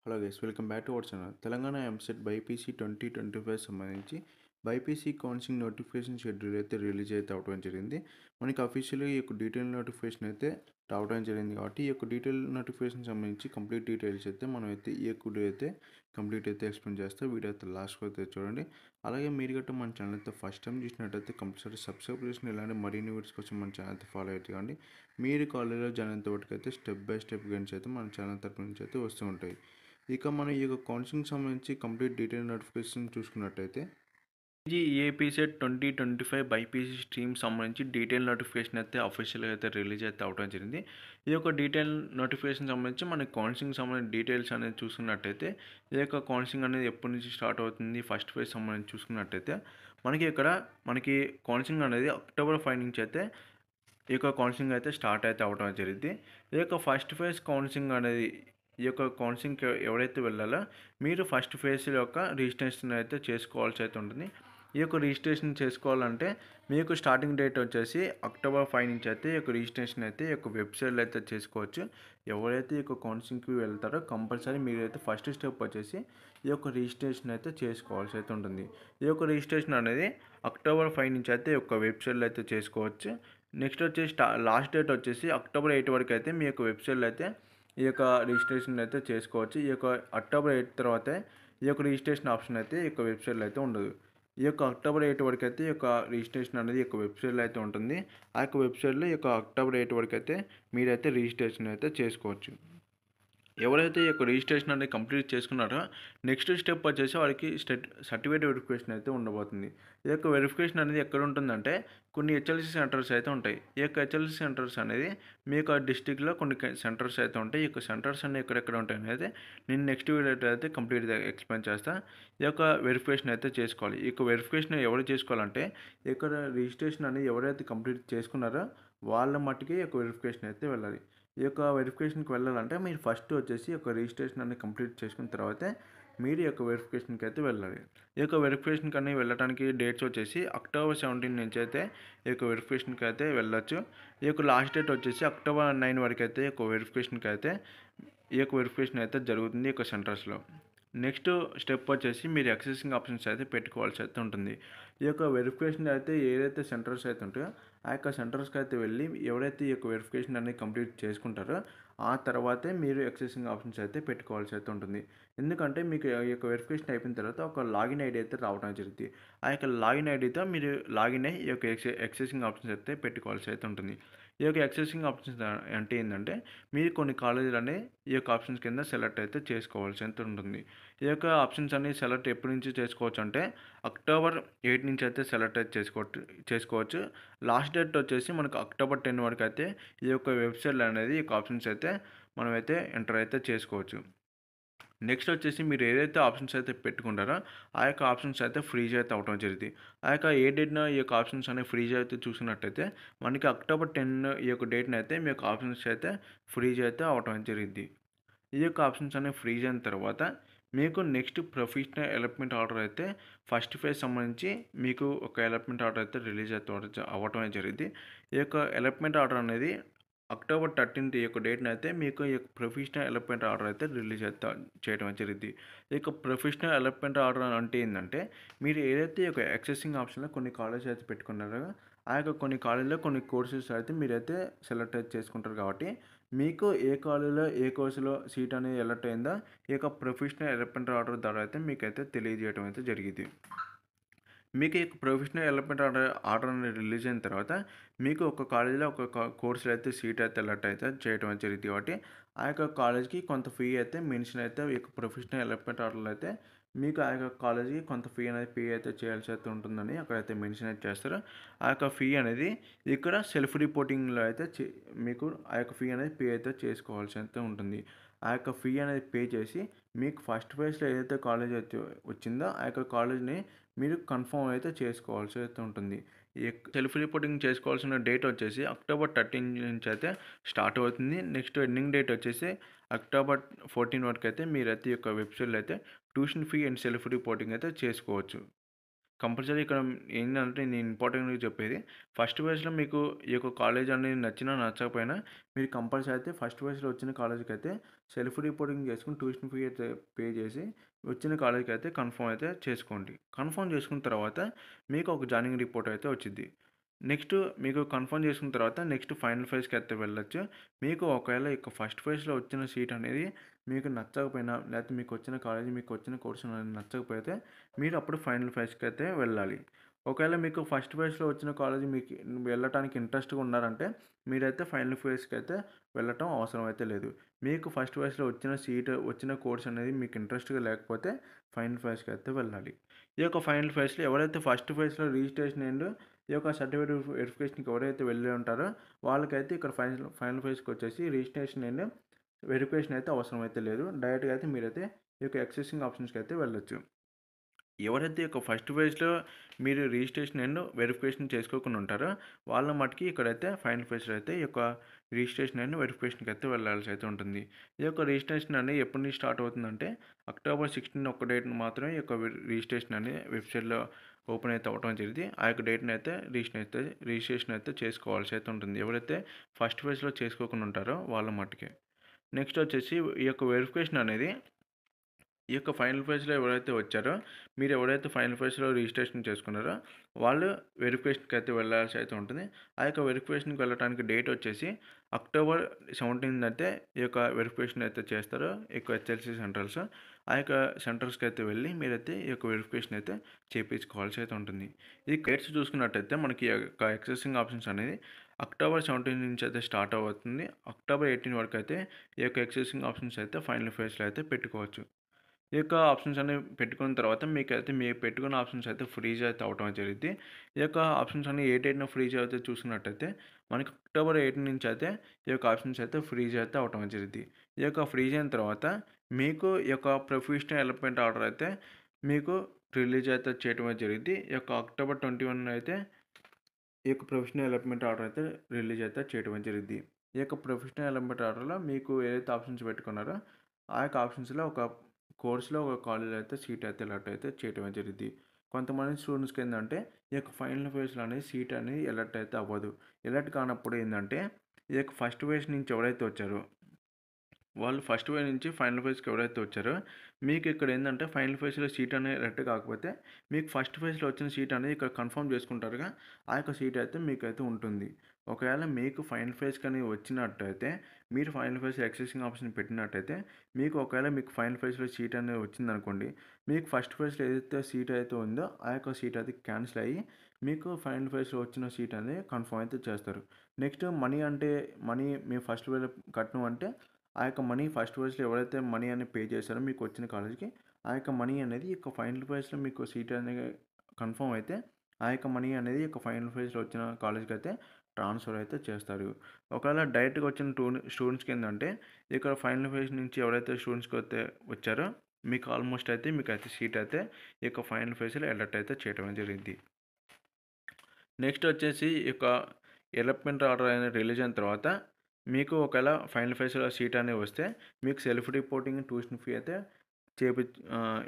Hello guys, welcome back to our channel. Telangana EAMCET BiPC 2025 సంబంధించి BiPC counselling notification schedule అయితే release అయితే అవడం జరిగింది. మనకి అఫీషియల్గా ఈ యొక్క డీటెయిల్ నోటిఫికేషన్ అయితే రావడం జరిగింది. కాబట్టి ఈ యొక్క డీటెయిల్ నోటిఫికేషన్ సంబంధించి కంప్లీట్ డీటెయిల్స్ అయితే మనం అయితే ఈ యొక్క వీడియో అయితే కంప్లీట్ అయితే ఎక్స్ప్లెయిన్ చేస్తే వీడియో అయితే లాస్ట్ అయితే చూడండి. అలాగే మీరు గట్రా మన ఛానల్ అయితే ఫస్ట్ టైం చూసినట్టయితే కంపల్సరీ సబ్స్క్రైబ్ చేసుకుని ఇలాంటి మరిన్ని వీడియోస్ కోసం మన ఛానల్ అయితే ఫాలో అయితే కానీ మీరు కాలేజీలో జాయిన్ అయినంత వరకు అయితే స్టెప్ బై స్టెప్ గైడ్స్ అయితే మన ఛానల్ తరపు నుంచి అయితే వస్తూ ఉంటాయి. ఇక మనం ఈ యొక్క కౌన్సిలింగ్ సంబంధించి కంప్లీట్ డీటెయిల్ నోటిఫికేషన్ చూసుకున్నట్టయితే ఏపీసెట్ 2025 బైపీసీ స్ట్రీమ్ సంబంధించి డీటెయిల్ నోటిఫికేషన్ అయితే అఫీషియల్గా అయితే రిలీజ్ అయితే అవడం జరిగింది. ఈ యొక్క డీటెయిల్ నోటిఫికేషన్ సంబంధించి మనకి కౌన్సిలింగ్ సంబంధించి డీటెయిల్స్ అనేది చూసుకున్నట్టయితే ఈ యొక్క కౌన్సిలింగ్ అనేది ఎప్పటి నుంచి స్టార్ట్ అవుతుంది, ఫస్ట్ ఫేజ్ సంబంధించి చూసుకున్నట్టయితే మనకి కౌన్సిలింగ్ అనేది అక్టోబర్ 5 నుంచి అయితే ఈ యొక్క కౌన్సిలింగ్ అయితే స్టార్ట్ అయితే అవడం జరిగింది. ఈ యొక్క ఫస్ట్ ఫేజ్ కౌన్సిలింగ్ అనేది ఈ యొక్క కౌన్సిలింగ్కి ఎవరైతే వెళ్ళాలో మీరు ఫస్ట్ ఫేజ్ యొక్క రిజిస్ట్రేషన్ అయితే చేసుకోవాల్సి అయితే ఉంటుంది. ఈ యొక్క రిజిస్ట్రేషన్ చేసుకోవాలంటే మీకు స్టార్టింగ్ డేట్ వచ్చేసి అక్టోబర్ 5 నుంచి అయితే ఈ యొక్క రిజిస్ట్రేషన్ అయితే ఈ యొక్క వెబ్సైట్లో అయితే చేసుకోవచ్చు. ఎవరైతే ఈ యొక్క కౌన్సిలింగ్కి వెళ్తారో కంపల్సరీ మీరైతే ఫస్ట్ స్టెప్ వచ్చేసి ఈ యొక్క రిజిస్ట్రేషన్ అయితే చేసుకోవాల్సి అయితే ఉంటుంది. ఈ యొక్క రిజిస్ట్రేషన్ అనేది అక్టోబర్ 5 నుంచి అయితే ఈ యొక్క వెబ్సైట్లో అయితే చేసుకోవచ్చు. నెక్స్ట్ వచ్చేసి లాస్ట్ డేట్ వచ్చేసి అక్టోబర్ 8 వరకు అయితే మీ యొక్క వెబ్సైట్లో అయితే ఈ యొక్క రిజిస్ట్రేషన్ అయితే చేసుకోవచ్చు. ఈ యొక్క అక్టోబర్ 8 తర్వాతే ఈ యొక్క రిజిస్ట్రేషన్ ఆప్షన్ అయితే ఈ యొక్క వెబ్సైట్లో అయితే ఉండదు. ఈ యొక్క అక్టోబర్ 8 వరకు అయితే ఈ యొక్క రిజిస్ట్రేషన్ అనేది ఈ యొక్క వెబ్సైట్లో అయితే ఉంటుంది. ఆ యొక్క వెబ్సైట్లో ఈ యొక్క అక్టోబర్ 8 వరకు అయితే మీరైతే రిజిస్ట్రేషన్ అయితే చేసుకోవచ్చు. ఎవరైతే ఈ యొక్క రిజిస్ట్రేషన్ అనేది కంప్లీట్ చేసుకున్నారో నెక్స్ట్ స్టెప్ వచ్చేసి వారికి సర్టిఫికేట్ వెరిఫికేషన్ అయితే ఉండబోతుంది. ఈ యొక్క వెరిఫికేషన్ అనేది ఎక్కడ ఉంటుందంటే కొన్ని హెచ్ఎల్సీ సెంటర్స్ అయితే ఉంటాయి. ఈ యొక్క హెచ్ఎల్సీ సెంటర్స్ అనేది మీ యొక్క డిస్టిక్లో కొన్ని సెంటర్స్ అయితే ఉంటాయి. ఈ యొక్క సెంటర్స్ అనేవి ఎక్కడెక్కడ ఉంటాయి అనేది నేను నెక్స్ట్ వీడియో అయితే కంప్లీట్గా ఎక్స్ప్లెయిన్ చేస్తాను. ఈ యొక్క వెరిఫికేషన్ అయితే చేసుకోవాలి. ఈ యొక్క వెరిఫికేషన్ ఎవరు చేసుకోవాలంటే ఇక్కడ రిజిస్ట్రేషన్ అనేది ఎవరైతే కంప్లీట్ చేసుకున్నారో వాళ్ళ మట్టుకే ఈ యొక్క వెరిఫికేషన్ అయితే వెళ్ళాలి. ఈ యొక్క వెరిఫికేషన్కి వెళ్ళాలంటే మీరు ఫస్ట్ వచ్చేసి ఈ యొక్క రిజిస్ట్రేషన్ అనేది కంప్లీట్ చేసుకున్న తర్వాతే మీరు ఈ యొక్క వెరిఫికేషన్కి అయితే వెళ్ళాలి. ఈ యొక్క వెరిఫికేషన్కి అనేది వెళ్ళడానికి డేట్స్ వచ్చేసి అక్టోబర్ 17 నుంచి అయితే ఈ యొక్క వెరిఫికేషన్కి అయితే వెళ్ళొచ్చు. ఈ యొక్క లాస్ట్ డేట్ వచ్చేసి అక్టోబర్ 9 వరకు అయితే ఈ యొక్క వెరిఫికేషన్కి అయితే జరుగుతుంది ఈ యొక్క సెంటర్స్లో. నెక్స్ట్ స్టెప్ వచ్చేసి మీరు యాక్సెసింగ్ ఆప్షన్స్ అయితే పెట్టుకోవాల్సి అయితే ఉంటుంది. ఈ యొక్క వెరిఫికేషన్ అయితే ఏదైతే సెంటర్స్ అయితే ఉంటాయో ఆ యొక్క సెంటర్స్కి అయితే వెళ్ళి ఎవరైతే ఈ యొక్క వెరిఫికేషన్ అనేది కంప్లీట్ చేసుకుంటారో ఆ తర్వాతే మీరు యాక్సెసింగ్ ఆప్షన్స్ అయితే పెట్టుకోవాల్సి అయితే ఉంటుంది. ఎందుకంటే మీకు ఈ యొక్క వెరిఫికేషన్ అయిపోయిన తర్వాత ఒక లాగిన్ ఐడి అయితే రావడం జరుగుతుంది. ఆ యొక్క లాగిన్ ఐడితో మీరు లాగిన్ అయ్యి ఈ యొక్క యాక్సెసింగ్ ఆప్షన్స్ అయితే పెట్టుకోవాల్సి అయితే ఉంటుంది. ఈ యొక్క యాక్సెసింగ్ ఆప్షన్స్ అంటే ఏంటంటే మీరు కొన్ని కాలేజీలనే ఈ యొక్క ఆప్షన్స్ కింద సెలెక్ట్ అయితే చేసుకోవాల్సి అయితే ఉంటుంది. ఈ యొక్క ఆప్షన్స్ అన్ని సెలెక్ట్ ఎప్పటి నుంచి చేసుకోవచ్చు అంటే అక్టోబర్ 8 నుంచి అయితే సెలెక్ట్ అయితే చేసుకోవచ్చు. లాస్ట్ డేట్ వచ్చేసి మనకు అక్టోబర్ 10 వరకు అయితే ఈ యొక్క వెబ్సైట్లో అనేది ఈ యొక్క ఆప్షన్స్ అయితే మనమైతే ఎంటర్ అయితే చేసుకోవచ్చు. నెక్స్ట్ వచ్చేసి మీరు ఏదైతే ఆప్షన్స్ అయితే పెట్టుకుంటారో ఆ యొక్క ఆప్షన్స్ అయితే ఫ్రీజ్ అయితే అవడం జరిగింది. ఆ యొక్క ఏ డేట్న ఈ యొక్క ఆప్షన్స్ అనేవి ఫ్రీజ్ అయితే చూసినట్టయితే మనకి అక్టోబర్ 10 ఈ యొక్క డేట్న అయితే మీ యొక్క ఆప్షన్స్ అయితే ఫ్రీజ్ అయితే అవడం జరిగింది. ఈ యొక్క ఆప్షన్స్ అనేవి ఫ్రీజ్ అయిన తర్వాత మీకు నెక్స్ట్ ప్రొఫెషనల్ అలాట్మెంట్ ఆర్డర్ అయితే ఫస్ట్ ఫేజ్ సంబంధించి మీకు ఒక అలాట్మెంట్ ఆర్డర్ అయితే రిలీజ్ అయితే అవ్వటం జరిగింది. ఈ యొక్క అలాట్మెంట్ ఆర్డర్ అనేది అక్టోబర్ 13 ఈ యొక్క డేట్న అయితే మీకు ఈ యొక్క ప్రొఫెషనల్ అలాట్మెంట్ ఆర్డర్ అయితే రిలీజ్ అయితే చేయడం జరిగింది. ఈ యొక్క ప్రొఫెషనల్ అలాట్మెంట్ ఆర్డర్ అంటే ఏంటంటే మీరు ఏదైతే ఈ యొక్క యాక్సెసింగ్ ఆప్షన్లో కొన్ని కాలేజ్ అయితే పెట్టుకున్నారో ఆ యొక్క కొన్ని కాలేజీలో కొన్ని కోర్సెస్ అయితే మీరైతే సెలెక్ట్ అయితే చేసుకుంటారు. కాబట్టి మీకు ఏ కాలేజీలో ఏ కోర్సులో సీట్ అనేది ఎలర్ట్ అయిందో ఈ యొక్క ప్రొఫెషనల్ అలాట్మెంట్ ఆర్డర్ ద్వారా అయితే మీకైతే తెలియజేయడం అయితే జరిగింది. మీకు ఈ ప్రొఫెషనల్ డెవలప్మెంట్ ఆర్డర్ అనేది రిలీజ్ అయిన తర్వాత మీకు ఒక కాలేజీలో ఒక కోర్సులో అయితే సీట్ అయితే అలాట్ అయితే చేయడం జరిగింది. కాబట్టి ఆ యొక్క కాలేజ్కి కొంత ఫీ అయితే మెన్షన్ అయితే ఈ యొక్క ప్రొఫెషనల్ డెవలప్మెంట్ ఆర్డర్లో అయితే మీకు ఆ యొక్క కాలేజీకి కొంత ఫీ అనేది పే అయితే చేయాల్సి అయితే ఉంటుందని అక్కడైతే మెన్షన్ అయితే చేస్తారు. ఆ యొక్క ఫీ అనేది ఇక్కడ సెల్ఫ్ రిపోర్టింగ్లో అయితే మీకు ఆ యొక్క ఫీ అనేది పే అయితే చేసుకోవాల్సి అయితే ఉంటుంది. ఆ యొక్క ఫీ అనేది పే చేసి మీకు ఫస్ట్ ఫేజ్లో ఏదైతే కాలేజ్ అయితే వచ్చిందో ఆ యొక్క కాలేజ్ని మీరు కన్ఫర్మ్ అయితే చేసుకోవాల్సి అయితే ఉంటుంది. ఈ సెల్ఫ్ రిపోర్టింగ్ చేసుకోవాల్సిన డేట్ వచ్చేసి అక్టోబర్ 13 నుంచి అయితే స్టార్ట్ అవుతుంది. నెక్స్ట్ ఎండింగ్ డేట్ వచ్చేసి అక్టోబర్ 14 వరకు అయితే మీరైతే ఈ యొక్క వెబ్సైట్లో అయితే tuition fee and self reporting అయితే చేసుకోవచ్చు. కంపల్సరీ ఇక్కడ ఏంటంటే నేను ఇంపార్టెంట్‌గా చెప్పేది ఫస్ట్ ఫేజ్‌లో మీకు ఈ యొక్క కాలేజ్ అనేది నచ్చినా, నచ్చకపోయినా మీరు కంపల్సరీ అయితే ఫస్ట్ ఫేజ్‌లో వచ్చిన కాలేజ్‌కైతే సెల్ఫ్ రిపోర్టింగ్ చేసుకొని ట్యూషన్ ఫీ అయితే పే చేసి వచ్చిన కాలేజ్‌కి అయితే కన్ఫర్మ్ అయితే చేసుకోండి. కన్ఫర్మ్ చేసుకున్న తర్వాత మీకు ఒక జాయినింగ్ రిపోర్ట్ అయితే వచ్చిద్ది. నెక్స్ట్ మీకు కన్ఫర్మ్ చేసుకున్న తర్వాత నెక్స్ట్ ఫైనల్ ఫేజ్‌కి అయితే వెళ్ళొచ్చు. మీకు ఒకవేళ ఇక ఫస్ట్ ఫేజ్‌లో వచ్చిన సీట్ అనేది మీకు నచ్చకపోయినా, లేకపోతే మీకొచ్చిన కాలేజ్, మీకొచ్చిన కోర్స్ అనేది నచ్చకపోతే మీరు అప్పుడు ఫైనల్ ఫేజ్‌కి అయితే వెళ్ళాలి. ఒకవేళ మీకు ఫస్ట్ ఫేజ్‌లో వచ్చిన కాలేజ్ మీకు వెళ్ళటానికి ఇంట్రెస్ట్‌గా ఉన్నారంటే మీరైతే ఫైనల్ ఫేజ్‌కి అయితే వెళ్ళటం అవసరం అయితే లేదు. మీకు ఫస్ట్ ఫేజ్‌లో వచ్చిన సీట్, వచ్చిన కోర్స్ అనేది మీకు ఇంట్రెస్ట్‌గా లేకపోతే ఫైనల్ ఫేజ్‌కి అయితే వెళ్ళాలి. ఈ యొక్క ఫైనల్ ఫేజ్‌లో ఎవరైతే ఫస్ట్ ఫేజ్‌లో రిజిస్ట్రేషన్ అండ్ ఈ యొక్క సర్టిఫికేట్ వెరిఫికేషన్‌కి ఎవరైతే వెళ్ళి ఉంటారో వాళ్ళకైతే ఇక్కడ ఫైనల్ ఫైనల్ ఫేజ్‌కొచ్చేసి రిజిస్ట్రేషన్ అండ్ వెరిఫికేషన్ అయితే అవసరం అయితే లేదు. డైరెక్ట్‌గా అయితే మీరైతే ఈ యొక్క యాక్సెసింగ్ ఆప్షన్స్‌కి అయితే వెళ్ళొచ్చు. ఎవరైతే ఒక ఫస్ట్ ఫేజ్‌లో మీరు రిజిస్ట్రేషన్ అండ్ వెరిఫికేషన్ చేసుకోకుండా ఉంటారో, వాళ్ళ మట్టుకి ఇక్కడైతే ఫైనల్ ఫేజ్‌లో అయితే ఈ యొక్క రిజిస్ట్రేషన్ అండ్ వెరిఫికేషన్‌కి అయితే వెళ్ళాల్సి అయితే ఉంటుంది. ఈ యొక్క రిజిస్ట్రేషన్ అనేది ఎప్పటి నుంచి స్టార్ట్ అవుతుందంటే, అక్టోబర్ 16 ఒక్క డేట్‌న మాత్రమే ఈ యొక్క రిజిస్ట్రేషన్ అనేది వెబ్‌సైట్‌లో ఓపెన్ అయితే అవ్వడం జరిగింది. ఆ యొక్క డేట్‌ని అయితే రిజిస్ట్రేషన్ అయితే చేసుకోవాల్సి అయితే ఉంటుంది. ఎవరైతే ఫస్ట్ ఫేజ్‌లో చేసుకోకుండా ఉంటారో వాళ్ళ మట్టుకే. నెక్స్ట్ వచ్చేసి ఈ యొక్క వెరిఫికేషన్ అనేది ఈ యొక్క ఫైనల్ ఫేజ్‌లో ఎవరైతే వచ్చారో, మీరు ఎవరైతే ఫైనల్ ఫేజ్‌లో రిజిస్ట్రేషన్ చేసుకున్నారో, వాళ్ళు వెరిఫికేషన్‌కి అయితే వెళ్ళాల్సి అయితే ఉంటుంది. ఆ యొక్క వెరిఫికేషన్‌కి వెళ్ళటానికి డేట్ వచ్చేసి అక్టోబర్ 17 అయితే ఈ యొక్క వెరిఫికేషన్ అయితే చేస్తారో, ఈ యొక్క హెచ్ఎల్సీ సెంటర్స్. ఆ యొక్క సెంటర్స్‌కి అయితే వెళ్ళి మీరైతే ఈ యొక్క వెరిఫికేషన్ అయితే చేపించుకోవాల్సి అయితే ఉంటుంది. ఈ డేట్స్ చూసుకున్నట్టయితే మనకి ఈ యొక్క యాక్సెసింగ్ ఆప్షన్స్ అనేది అక్టోబర్ 17 నుంచి అయితే స్టార్ట్ అవుతుంది. అక్టోబర్ 18 వరకు అయితే ఈ యొక్క యాక్సెసింగ్ ఆప్షన్స్ అయితే ఫైనల్ ఫేజ్‌లో అయితే పెట్టుకోవచ్చు. ఈ యొక్క ఆప్షన్స్ అనేవి పెట్టుకున్న తర్వాత మీకైతే మీరు పెట్టుకున్న ఆప్షన్స్ అయితే ఫ్రీజ్ అయితే అవ్వటం జరిగిద్ది. ఈ యొక్క ఆప్షన్స్ అన్ని ఏ డేట్‌న ఫ్రీజ్ అవుతాయో చూసుకున్నట్టయితే మనకి అక్టోబర్ 18 నుంచి అయితే ఈ యొక్క ఆప్షన్స్ అయితే ఫ్రీజ్ అయితే అవ్వటం జరిగిద్ది. ఈ యొక్క ఫ్రీజ్ అయిన తర్వాత మీకు ఈ యొక్క ప్రొఫెషనల్ డెవలప్‌మెంట్ ఆర్డర్ అయితే మీకు రిలీజ్ అయితే చేయటం అయితే జరిగిద్ది. ఈ యొక్క అక్టోబర్ 21 అయితే ఈ యొక్క ప్రొఫెషనల్ డెవలప్‌మెంట్ ఆర్డర్ అయితే రిలీజ్ అయితే చేయడం అయితే జరిగిద్ది. ఈ యొక్క ప్రొఫెషనల్ డెవలప్‌మెంట్ ఆర్డర్‌లో మీకు ఏదైతే ఆప్షన్స్ పెట్టుకున్నారో, ఆ యొక్క ఆప్షన్స్‌లో ఒక కోర్స్‌లో ఒక కాలేజ్‌లో అయితే సీట్ అయితే అలాట్ అయితే చేయటం అయితే జరిగిద్ది. కొంతమంది స్టూడెంట్స్‌కి ఏందంటే, ఈ యొక్క ఫైనల్ ఫేజ్‌లో అనేది సీట్ అనేది ఎలర్ట్ అయితే అవ్వదు. ఎలర్ట్ కానప్పుడు ఏందంటే, ఈ యొక్క ఫస్ట్ ఫేజ్ నుంచి ఎవరైతే వచ్చారో వాళ్ళు ఫస్ట్ ఫేజ్ నుంచి ఫైనల్ ఫేజ్‌కి ఎవరైతే వచ్చారో, మీకు ఇక్కడ ఏందంటే ఫైనల్ ఫేజ్‌లో సీట్ అనేది ఎలక్ట్ కాకపోతే, మీకు ఫస్ట్ ఫేజ్‌లో వచ్చిన సీట్ అనేది ఇక్కడ కన్ఫర్మ్ చేసుకుంటారుగా, ఆ యొక్క సీట్ అయితే మీకైతే ఉంటుంది. ఒకవేళ మీకు ఫైనల్ ఫేజ్‌కని వచ్చినట్టయితే, మీరు ఫైనల్ ఫేజ్ యాక్సెసింగ్ ఆప్షన్ పెట్టినట్టయితే, మీకు ఒకవేళ మీకు ఫైనల్ ఫేజ్‌లో సీట్ అనేది వచ్చిందనుకోండి, మీకు ఫస్ట్ ఫేజ్‌లో ఏదైతే సీట్ అయితే ఉందో, ఆ యొక్క సీట్ అది క్యాన్సిల్ అయ్యి, మీకు ఫైనల్ ఫేజ్‌లో వచ్చిన సీట్ అనేది కన్ఫర్మ్ అయితే చేస్తారు. నెక్స్ట్ మనీ అంటే, మనీ మీరు ఫస్ట్ వేలో కట్నం అంటే ఆ యొక్క మనీ ఫస్ట్ ఫేజ్‌లో ఎవరైతే మనీ అనేది పే చేశారో మీకు వచ్చిన కాలేజ్‌కి, ఆ యొక్క మనీ అనేది ఈ యొక్క ఫైనల్ ఫేజ్‌లో మీకు సీట్ అనేది కన్ఫర్మ్ అయితే, ఆ యొక్క మనీ అనేది ఈ యొక్క ఫైనల్ ఫేజ్‌లో వచ్చిన కాలేజ్‌కి అయితే ట్రాన్స్‌ఫర్ అయితే చేస్తారు. ఒకవేళ డైరెక్ట్‌గా వచ్చిన స్టూడెంట్స్‌కి ఏందంటే, ఇక్కడ ఫైనల్ ఫేజ్ నుంచి ఎవరైతే స్టూడెంట్స్‌కి అయితే వచ్చారో, మీకు ఆల్మోస్ట్ అయితే మీకైతే సీట్ అయితే ఈ యొక్క ఫైనల్ ఫేజ్‌లో అలర్ట్ అయితే చేయడం జరిగిద్ది. నెక్స్ట్ వచ్చేసి ఈ యొక్క ఎలప్మెంట్ ఆర్డర్ అనేది రిలీజ్ అయిన తర్వాత మీకు ఒకవేళ ఫైనల్ ఫేజ్‌లో సీట్ అనేది వస్తే మీకు సెల్ఫ్ రిపోర్టింగ్ ట్యూషన్ ఫీ అయితే ఈ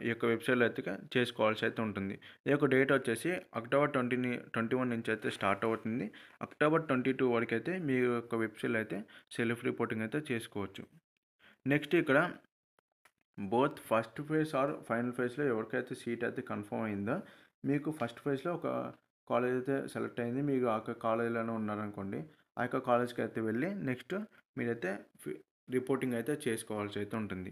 యొక్క వెబ్‌సైట్‌లో అయితే చేసుకోవాల్సి అయితే ఉంటుంది. ఈ యొక్క డేట్ వచ్చేసి అక్టోబర్ 21 నుంచి అయితే స్టార్ట్ అవుతుంది. అక్టోబర్ 22 వరకైతే మీ యొక్క వెబ్‌సైట్‌లో అయితే సెల్ఫ్ రిపోర్టింగ్ అయితే చేసుకోవచ్చు. నెక్స్ట్ ఇక్కడ both first phase or final ఫేజ్‌లో ఎవరికైతే సీట్ అయితే కన్ఫర్మ్ అయిందో, మీకు ఫస్ట్ ఫేజ్‌లో ఒక కాలేజ్ అయితే సెలెక్ట్ అయింది. మీరు ఆ యొక్క కాలేజ్‌లోనే ఉన్నారనుకోండి. ఆ యొక్క కాలేజ్‌కి అయితే వెళ్ళి నెక్స్ట్ మీరైతే ఫి రిపోర్టింగ్ అయితే చేసుకోవాల్సి అయితే ఉంటుంది.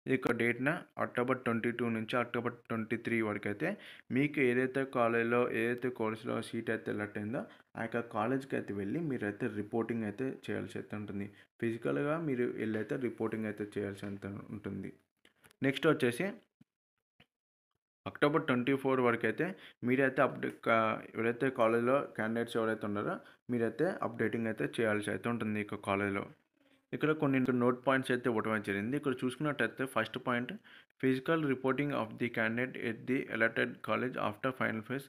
ఈ యొక్క డేట్‌న అక్టోబర్ 22 నుంచి అక్టోబర్ 23 వరకైతే మీకు ఏదైతే కాలేజ్‌లో, ఏదైతే కోర్స్‌లో సీట్ అయితే అలాట్ అయిందో, ఆ యొక్క కాలేజ్‌కి అయితే వెళ్ళి మీరైతే రిపోర్టింగ్ అయితే చేయాల్సి అయితే ఉంటుంది. ఫిజికల్‌గా మీరు ఎళ్ళైతే రిపోర్టింగ్ అయితే చేయాల్సి అయితే ఉంటుంది. నెక్స్ట్ వచ్చేసి అక్టోబర్ 24 వరకైతే మీరైతే ఎవరైతే కాలేజ్‌లో క్యాండిడేట్స్ ఎవరైతే ఉన్నారో మీరైతే అప్డేటింగ్ అయితే చేయాల్సి అయితే ఉంటుంది ఈ యొక్క కాలేజ్‌లో. ఇక్కడ కొన్ని నోట్ పాయింట్స్ అయితే ఇవ్వడం జరిగింది. ఇక్కడ చూసుకున్నట్టయితే first point physical reporting of the candidate at the allotted college after final phase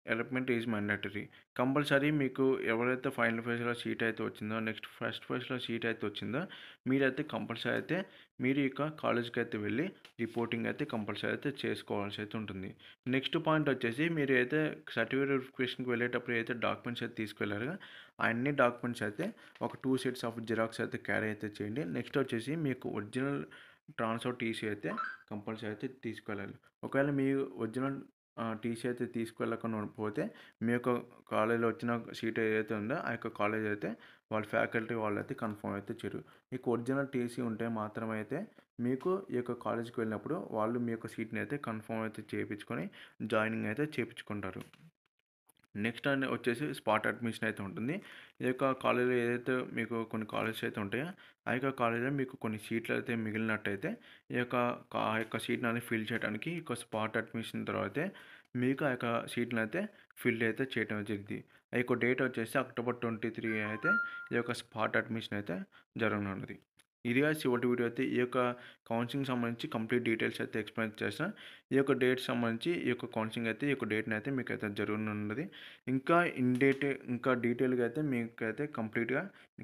allotment is mandatory. Compulsory మీకు ఎవరైతే ఫైనల్ ఫేజ్‌లో సీట్ అయితే వచ్చిందో, నెక్స్ట్ ఫస్ట్ ఫేజ్‌లో సీట్ అయితే వచ్చిందో, మీరైతే కంపల్సరీ అయితే మీరు ఇక కాలేజ్‌కైతే వెళ్ళి రిపోర్టింగ్ అయితే కంపల్సరీ అయితే చేసుకోవాల్సి అయితే ఉంటుంది. నెక్స్ట్ పాయింట్ వచ్చేసి మీరు అయితే సర్టిఫికేట్ వెరిఫికేషన్‌కి వెళ్ళేటప్పుడు ఏదైతే డాక్యుమెంట్స్ అయితే తీసుకెళ్లారో, ఆ అన్ని డాక్యుమెంట్స్ అయితే ఒక 2 సెట్స్ ఆఫ్ జిరాక్స్ అయితే క్యారీ అయితే చేయండి. నెక్స్ట్ వచ్చేసి మీకు ఒరిజినల్ ట్రాన్స్‌ఫర్ టీసీ అయితే కంపల్సరీ అయితే తీసుకెళ్ళాలి. ఒకవేళ మీ ఒరిజినల్ టీసీ అయితే తీసుకెళ్ళకుండా పోతే మీ యొక్క కాలేజ్‌లో వచ్చిన సీట్ ఏదైతే ఉందో ఆ యొక్క కాలేజ్ అయితే వాళ్ళ ఫ్యాకల్టీ వాళ్ళైతే కన్ఫర్మ్ అయితే చేయరు. మీకు ఒరిజినల్ టీసీ ఉంటే మాత్రమే అయితే మీకు ఈ యొక్క కాలేజ్‌కి వెళ్ళినప్పుడు వాళ్ళు మీ యొక్క సీట్‌ని అయితే కన్ఫర్మ్ అయితే చేపించుకొని జాయినింగ్ అయితే చేపించుకుంటారు. నెక్స్ట్ వచ్చేసి స్పాట్ అడ్మిషన్ అయితే ఉంటుంది. ఈ యొక్క కాలేజ్‌లో ఏదైతే మీకు కొన్ని కాలేజెస్ అయితే ఉంటాయో, ఆ యొక్క కాలేజ్‌లో మీకు కొన్ని సీట్లు అయితే మిగిలినట్టయితే, ఈ యొక్క ఆ యొక్క సీట్‌ననేది ఫిల్ చేయడానికి ఈ యొక్క స్పాట్ అడ్మిషన్ తర్వాతే మీకు ఆ యొక్క సీట్‌నయితే ఫిల్ అయితే చేయడం జరిగిద్ది. ఆ యొక్క డేట్ వచ్చేసి అక్టోబర్ 23 అయితే ఈ యొక్క స్పాట్ అడ్మిషన్ అయితే జరగనున్నది. ఇది గాయ్స్ చివరి వీడియో అయితే ఈ యొక్క కౌన్సిలింగ్‌కి సంబంధించి కంప్లీట్ డీటెయిల్స్ అయితే ఎక్స్‌ప్లెయిన్ చేశా. ఈ యొక్క డేట్ సంబంధించి ఈ యొక్క కౌన్సిలింగ్ అయితే ఈ యొక్క డేట్‌ని అయితే మీకైతే జరగనున్నది. ఇంకా ఇంకా డీటెయిల్‌గా అయితే మీకైతే కంప్లీట్‌గా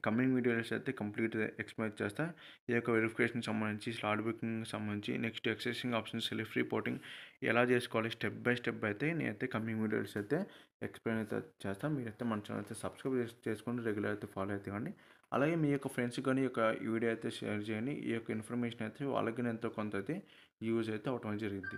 కమింగ్ వీడియోస్ అయితే కంప్లీట్‌గా ఎక్స్‌ప్లెయిన్ చేస్తా. ఈ యొక్క వెరిఫికేషన్‌కి సంబంధించి, స్లాట్ బుకింగ్‌కి సంబంధించి, నెక్స్ట్ ఎక్సెసింగ్ ఆప్షన్స్, సెల్ఫ్ రిపోర్టింగ్ ఎలా చేసుకోవాలి స్టెప్ బై స్టెప్ అయితే నేనైతే కమింగ్ వీడియోస్ అయితే ఎక్స్‌ప్లెయిన్ అయితే చేస్తా. మీరైతే మన ఛానల్ అయితే సబ్స్క్రైబ్ చేసుకొని రెగ్యులర్ అయితే ఫాలో అయితే అవ్వండి. అలాగే మీ యొక్క ఫ్రెండ్స్‌కి గాని ఈ యొక్క ఈ వీడియో అయితే షేర్ చేయండి. ఈ యొక్క ఇన్ఫర్మేషన్ అయితే వాళ్ళకి ఎంతో కొంత అయితే యూజ్ అయితే అవ్వటం జరిగిద్ది.